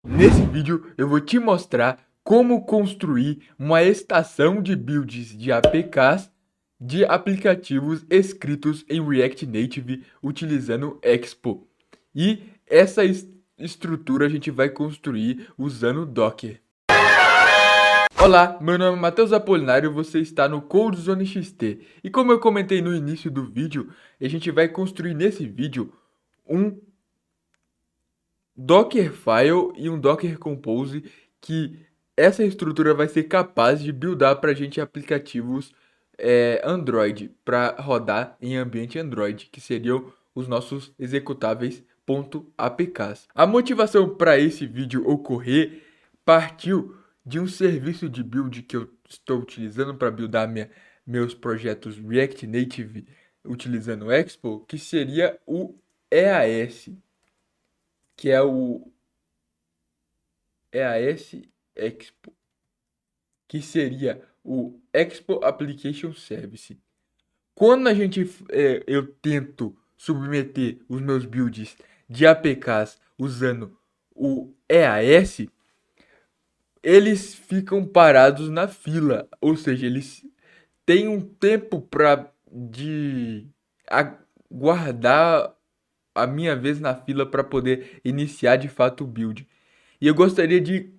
Nesse vídeo eu vou te mostrar como construir uma estação de builds de APKs de aplicativos escritos em React Native utilizando Expo. E essa estrutura a gente vai construir usando Docker. Olá, meu nome é Matheus Apolinário, você está no CodeZone XT. E como eu comentei no início do vídeo, a gente vai construir nesse vídeo um Dockerfile e um Docker Compose, que essa estrutura vai ser capaz de buildar para a gente aplicativos Android para rodar em ambiente Android, que seriam os nossos executáveis .apks. A motivação para esse vídeo ocorrer partiu de um serviço de build que eu estou utilizando para buildar meus projetos React Native utilizando Expo, que seria o EAS, que é o EAS Expo, que seria o Expo Application Service. Quando eu tento submeter os meus builds de APKs usando o EAS, eles ficam parados na fila, ou seja, eles têm um tempo para de aguardar a minha vez na fila para poder iniciar de fato o build. E eu gostaria de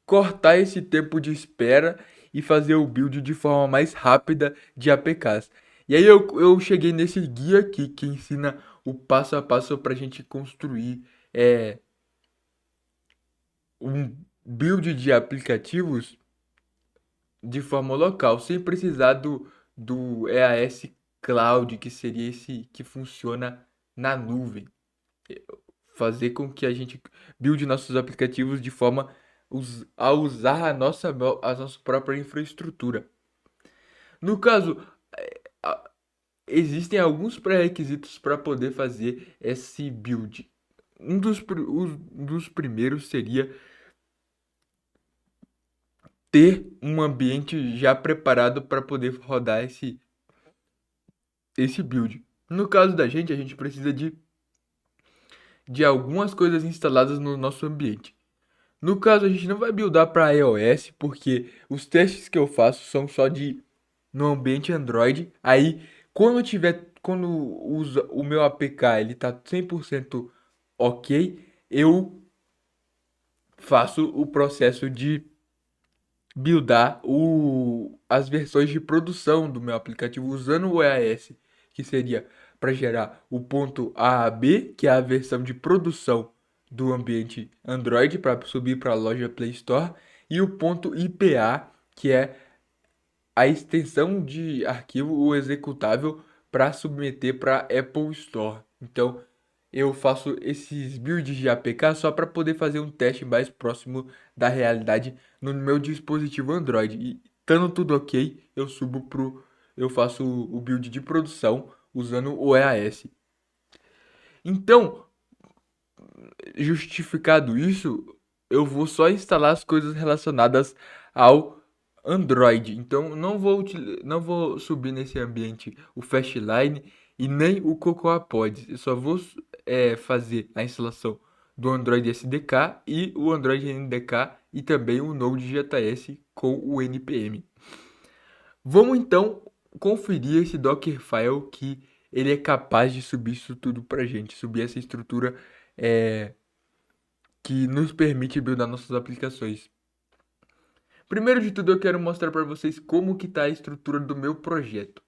cortar esse tempo de espera e fazer o build de forma mais rápida de APKs. E aí eu cheguei nesse guia aqui que ensina o passo a passo para a gente construir um build de aplicativos de forma local, sem precisar do EAS Cloud, que seria esse que funciona na nuvem. Fazer com que a gente build nossos aplicativos de forma a usar a nossa própria infraestrutura. No caso, existem alguns pré-requisitos para poder fazer esse build. Um dos primeiros seria ter um ambiente já preparado para poder rodar esse build. No caso da gente, a gente precisa de algumas coisas instaladas no nosso ambiente. No caso, a gente não vai buildar para iOS, porque os testes que eu faço são só no ambiente Android. Aí, quando o meu APK ele tá 100% ok, eu faço o processo de buildar as versões de produção do meu aplicativo usando o EAS, que seria para gerar o ponto AAB, que é a versão de produção do ambiente Android para subir para a loja Play Store, e o ponto IPA, que é a extensão de arquivo, o executável, para submeter para Apple Store. Então, eu faço esses builds de APK só para poder fazer um teste mais próximo da realidade no meu dispositivo Android. E estando tudo ok, eu faço o build de produção usando o EAS. Então, justificado isso, eu vou só instalar as coisas relacionadas ao Android. Então, não vou subir nesse ambiente o Fastline e nem o Cocoa Pods. Eu só vou fazer a instalação do Android SDK e o Android NDK e também o Node.js com o NPM. Vamos então conferir esse Dockerfile que ele é capaz de subir isso tudo pra gente, subir essa estrutura que nos permite buildar nossas aplicações. Primeiro de tudo, eu quero mostrar para vocês como que está a estrutura do meu projeto.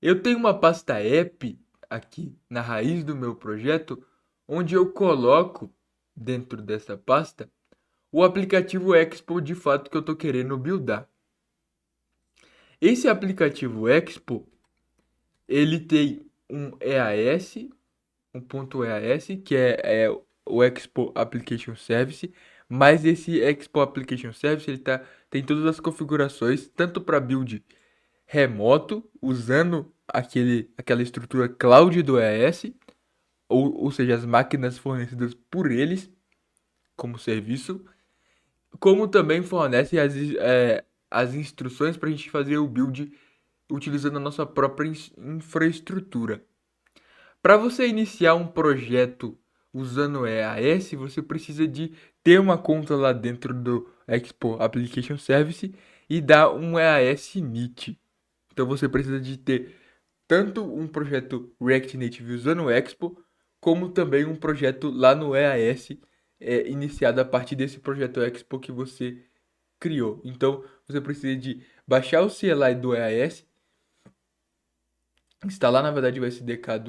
Eu tenho uma pasta app aqui na raiz do meu projeto, onde eu coloco dentro dessa pasta o aplicativo Expo de fato que eu estou querendo buildar. Esse aplicativo Expo, ele tem um EAS, um ponto EAS, que é o Expo Application Service, mas esse Expo Application Service tem todas as configurações, tanto para build remoto, usando aquela estrutura cloud do EAS, ou seja, as máquinas fornecidas por eles como serviço, como também fornece as instruções para a gente fazer o build utilizando a nossa própria infraestrutura. Para você iniciar um projeto usando EAS, você precisa de ter uma conta lá dentro do Expo Application Service e dar um EAS init. Então você precisa de ter tanto um projeto React Native usando o Expo, como também um projeto lá no EAS, iniciado a partir desse projeto Expo que você criou. Então você precisa de baixar o CLI do EAS, instalar na verdade o SDK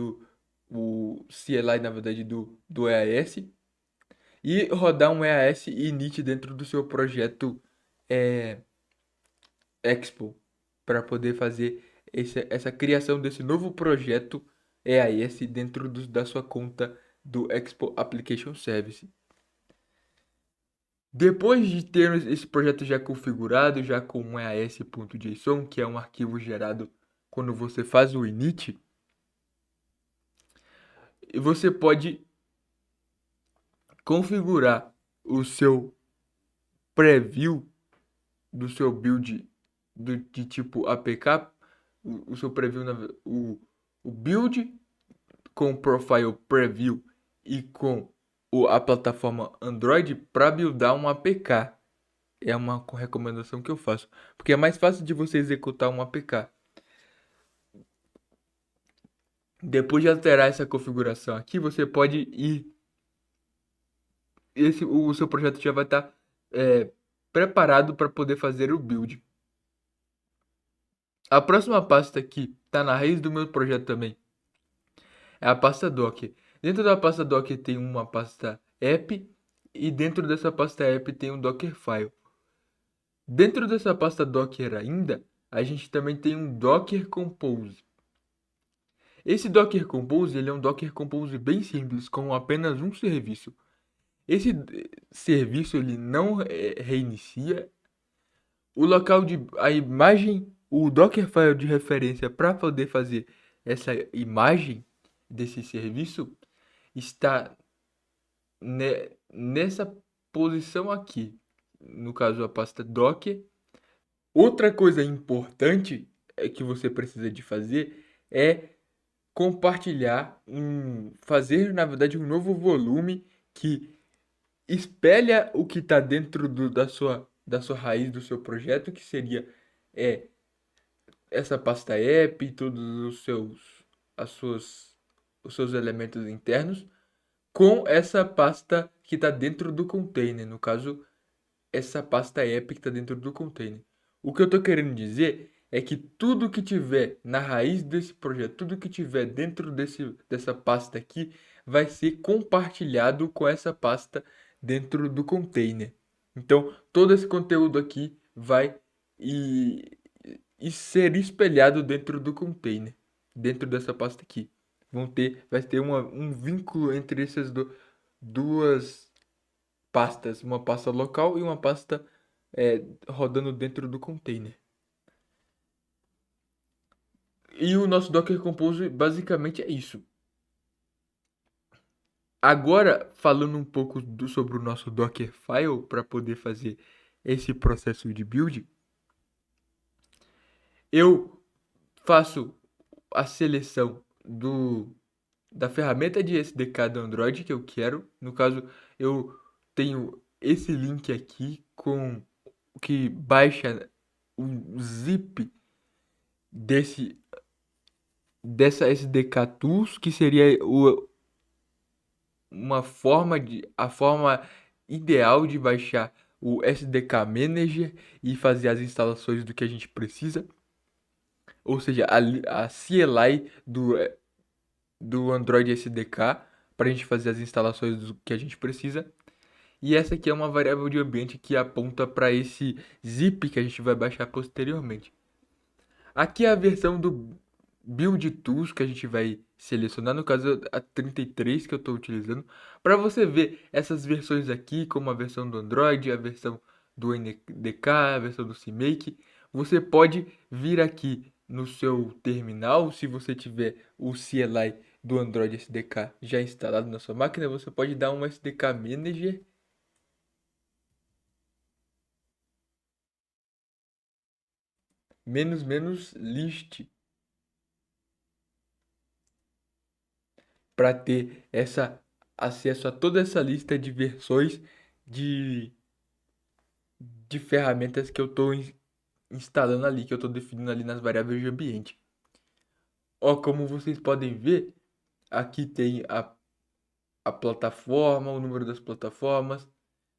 o CLI na verdade do EAS e rodar um EAS init dentro do seu projeto é, Expo para poder fazer essa criação desse novo projeto EAS dentro da sua conta do Expo Application Service. Depois de ter esse projeto já configurado, já com um EAS.json, que é um arquivo gerado quando você faz o init, você pode configurar o seu preview do seu build de tipo APK, o seu preview, o build com o profile preview e com a plataforma Android para buildar um APK. É uma recomendação que eu faço, porque é mais fácil de você executar um APK. Depois de alterar essa configuração aqui, você pode ir. O seu projeto já vai estar preparado para poder fazer o build. A próxima pasta aqui está na raiz do meu projeto também. É a pasta Docker. Dentro da pasta Docker tem uma pasta app e dentro dessa pasta app tem um Dockerfile. Dentro dessa pasta Docker ainda, a gente também tem um Docker Compose. Esse Docker Compose, ele é um Docker Compose bem simples, com apenas um serviço. Esse serviço ele não reinicia o local de a imagem, o Dockerfile de referência para poder fazer essa imagem desse serviço está nessa posição aqui, no caso a pasta Docker. Outra coisa importante que você precisa de fazer é compartilhar, fazer na verdade um novo volume que espelha o que está dentro da sua raiz do seu projeto, que seria é, essa pasta app, todos as suas, os seus elementos internos, com essa pasta que está dentro do container, no caso, essa pasta app que está dentro do container. O que eu estou querendo dizer é que tudo que tiver na raiz desse projeto, tudo que tiver dentro dessa pasta aqui, vai ser compartilhado com essa pasta dentro do container. Então, todo esse conteúdo aqui vai e, e ser espelhado dentro do container, dentro dessa pasta aqui. Vai ter um vínculo entre essas duas pastas, uma pasta local e uma pasta rodando dentro do container. E o nosso Docker Compose basicamente é isso. Agora, falando um pouco sobre o nosso Dockerfile para poder fazer esse processo de build, eu faço a seleção da ferramenta de SDK do Android que eu quero. No caso, eu tenho esse link aqui com o que baixa o zip dessa SDK Tools, que seria a forma ideal de baixar o SDK Manager e fazer as instalações do que a gente precisa. Ou seja, a CLI do Android SDK para a gente fazer as instalações do que a gente precisa. E essa aqui é uma variável de ambiente que aponta para esse zip que a gente vai baixar posteriormente. Aqui é a versão do Build Tools que a gente vai selecionar, no caso a 33 que eu estou utilizando, para você ver essas versões aqui, como a versão do Android, a versão do NDK, a versão do CMake. Você pode vir aqui no seu terminal, se você tiver o CLI do Android SDK já instalado na sua máquina, você pode dar um SDK Manager list para ter acesso a toda essa lista de versões de, de ferramentas que eu estou instalando ali, que eu estou definindo ali nas variáveis de ambiente. Ó, como vocês podem ver, aqui tem a plataforma, o número das plataformas,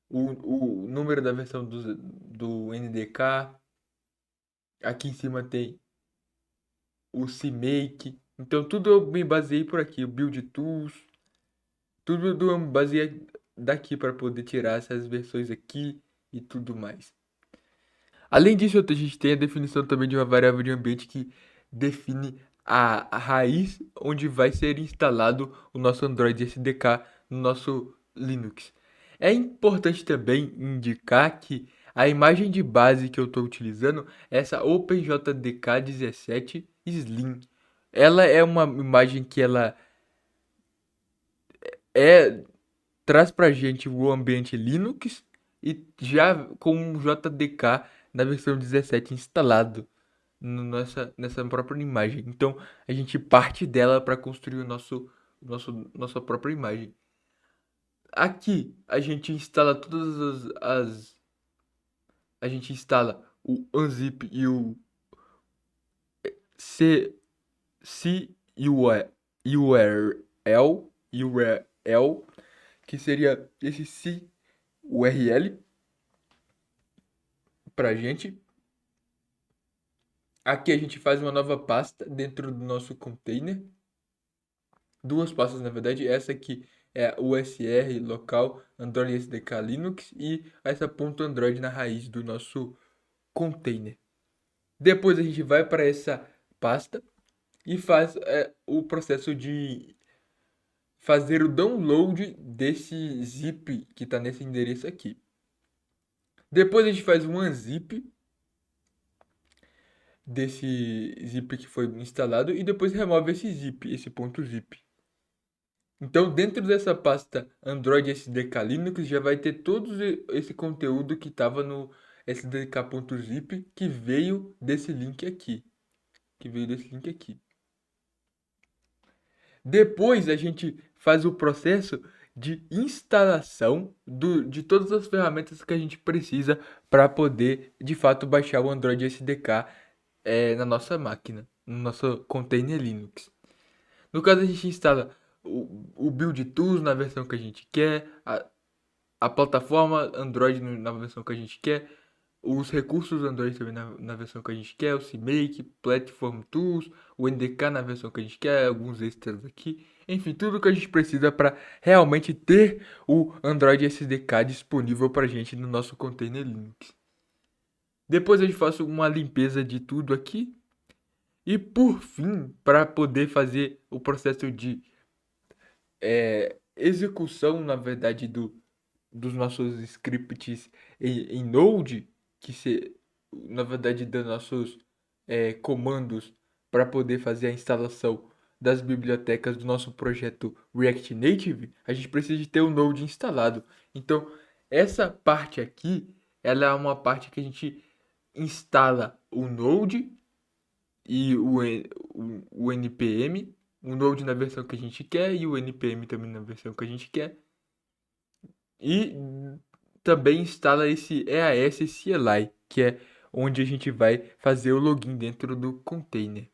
o número da versão do NDK. Aqui em cima tem o CMake. Então tudo eu me baseei por aqui, o Build Tools, tudo eu me baseei daqui para poder tirar essas versões aqui e tudo mais. Além disso, a gente tem a definição também de uma variável de ambiente que define a raiz onde vai ser instalado o nosso Android SDK no nosso Linux. É importante também indicar que a imagem de base que eu estou utilizando é essa OpenJDK17 Slim. Ela é uma imagem que ela é traz pra gente o ambiente Linux e já com um JDK na versão 17 instalado nessa própria imagem. Então a gente parte dela para construir nossa própria imagem. Aqui a gente instala a gente instala o unzip e o c c URL, que seria esse C URL pra gente. Aqui a gente faz uma nova pasta dentro do nosso container. Duas pastas, na verdade. Essa aqui é o USR local Android SDK Linux e essa ponto .android na raiz do nosso container. Depois a gente vai para essa pasta e faz o processo de fazer o download desse zip que está nesse endereço aqui. Depois a gente faz um unzip desse zip que foi instalado e depois remove esse zip, esse ponto .zip. Então, dentro dessa pasta Android SDK Linux já vai ter todo esse conteúdo que estava no sdk.zip que veio desse link aqui, Depois a gente faz o processo de instalação de todas as ferramentas que a gente precisa para poder, de fato, baixar o Android SDK na nossa máquina, no nosso container Linux. No caso, a gente instala o Build Tools na versão que a gente quer, a plataforma Android na versão que a gente quer, os recursos Android também na versão que a gente quer, o CMake, Platform Tools, o NDK na versão que a gente quer, alguns extras aqui. Enfim, tudo que a gente precisa para realmente ter o Android SDK disponível para a gente no nosso container Linux. Depois a gente faz uma limpeza de tudo aqui. E por fim, para poder fazer o processo de execução, na verdade, dos nossos scripts em Node, na verdade, dos nossos comandos para poder fazer a instalação das bibliotecas do nosso projeto React Native, a gente precisa de ter o Node instalado. Então, essa parte aqui, ela é uma parte que a gente instala o Node e o npm, o Node na versão que a gente quer e o npm também na versão que a gente quer. E também instala esse EAS CLI, que é onde a gente vai fazer o login dentro do container.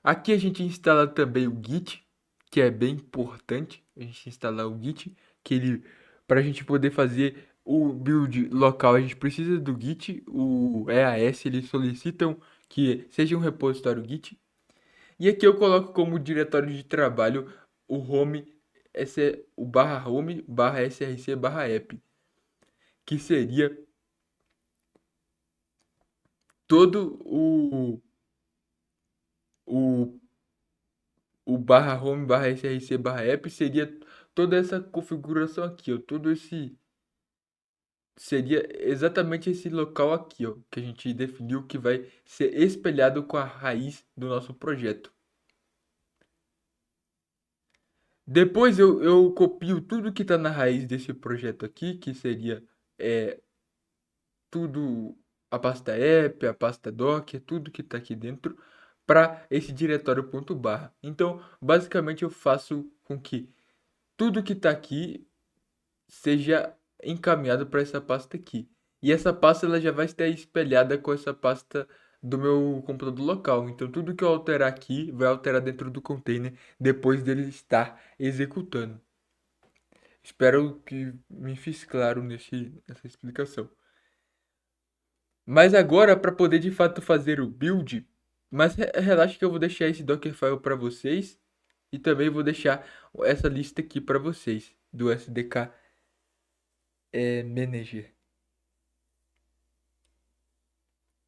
Aqui a gente instala também o Git, que é bem importante a gente instalar o Git, que ele para a gente poder fazer o build local, a gente precisa do Git, o EAS eles solicitam que seja um repositório Git. E aqui eu coloco como diretório de trabalho o home, esse é o barra home barra src barra app, que seria todo o, o barra home barra src barra app seria toda essa configuração aqui, ó, todo esse seria exatamente esse local aqui, ó, que a gente definiu que vai ser espelhado com a raiz do nosso projeto. Depois eu copio tudo que está na raiz desse projeto aqui, que seria tudo, a pasta app, a pasta docker, tudo que está aqui dentro, para esse diretório ponto barra. Então, basicamente eu faço com que tudo que está aqui seja encaminhado para essa pasta aqui. E essa pasta ela já vai estar espelhada com essa pasta do meu computador local. Então tudo que eu alterar aqui vai alterar dentro do container depois dele estar executando. Espero que me fiz claro nessa explicação. Mas agora, para poder de fato fazer o build, mas relaxa que eu vou deixar esse Dockerfile para vocês e também vou deixar essa lista aqui para vocês do SDK Manager.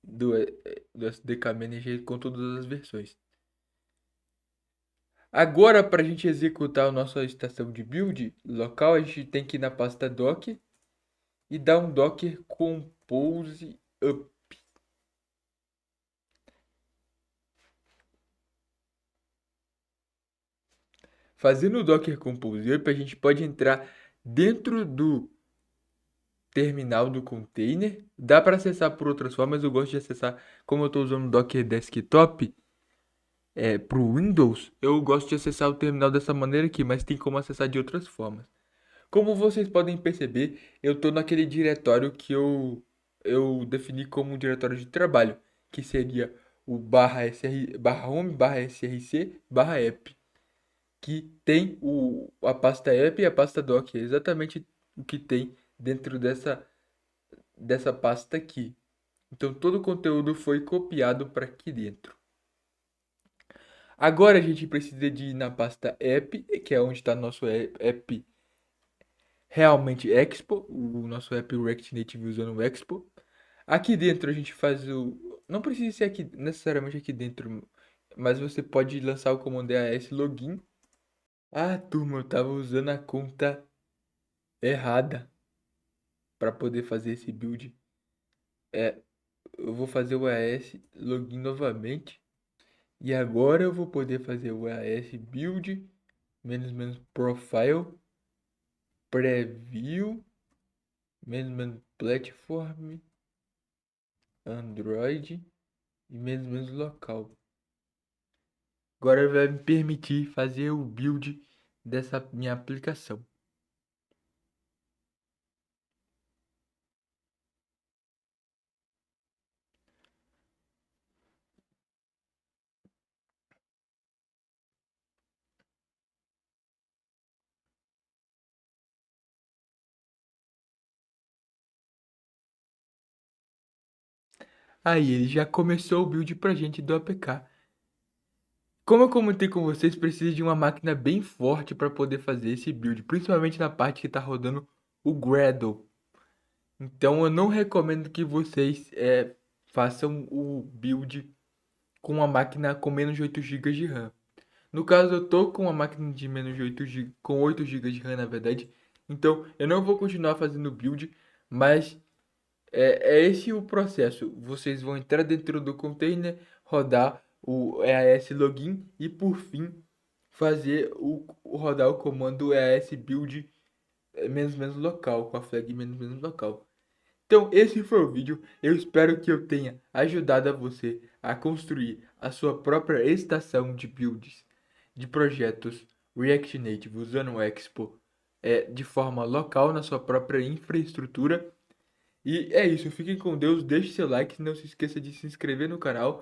Do SDK Manager com todas as versões. Agora, para a gente executar a nossa estação de build local, a gente tem que ir na pasta docker e dar um docker compose up. Fazendo o docker compose up, a gente pode entrar dentro do terminal do container. Dá para acessar por outras formas, eu gosto de acessar, como eu estou usando o Docker Desktop para o Windows, eu gosto de acessar o terminal dessa maneira aqui, mas tem como acessar de outras formas. Como vocês podem perceber, eu estou naquele diretório que eu defini como um diretório de trabalho, que seria o barra home, barra src, barra app, que tem a pasta app e a pasta doc, é exatamente o que tem dentro dessa pasta aqui. Então todo o conteúdo foi copiado para aqui dentro. Agora a gente precisa de ir na pasta app, que é onde está nosso app realmente Expo, o nosso app React Native usando o Expo. Aqui dentro a gente faz o... Não precisa ser aqui, necessariamente aqui dentro, mas você pode lançar o comando EAS login. Ah, turma, eu estava usando a conta errada para poder fazer esse build. Eu vou fazer o EAS login novamente. E agora eu vou poder fazer o EAS build, menos profile, preview, menos platform, Android e menos local. Agora vai me permitir fazer o build dessa minha aplicação. Aí ele já começou o build pra gente do APK. Como eu comentei com vocês, precisa de uma máquina bem forte para poder fazer esse build, principalmente na parte que está rodando o Gradle. Então eu não recomendo que vocês façam o build com uma máquina com menos de 8 GB de RAM. No caso, eu tô com uma máquina de menos de 8 GB, com 8 GB de RAM, na verdade. Então, eu não vou continuar fazendo build, mas é esse o processo. Vocês vão entrar dentro do container, rodar o EAS login e, por fim, fazer rodar o comando EAS build menos local, com a flag menos local. Então, esse foi o vídeo. Eu espero que eu tenha ajudado a você a construir a sua própria estação de builds de projetos React Native usando o Expo de forma local na sua própria infraestrutura. E é isso. Fiquem com Deus. Deixe seu like. Não se esqueça de se inscrever no canal.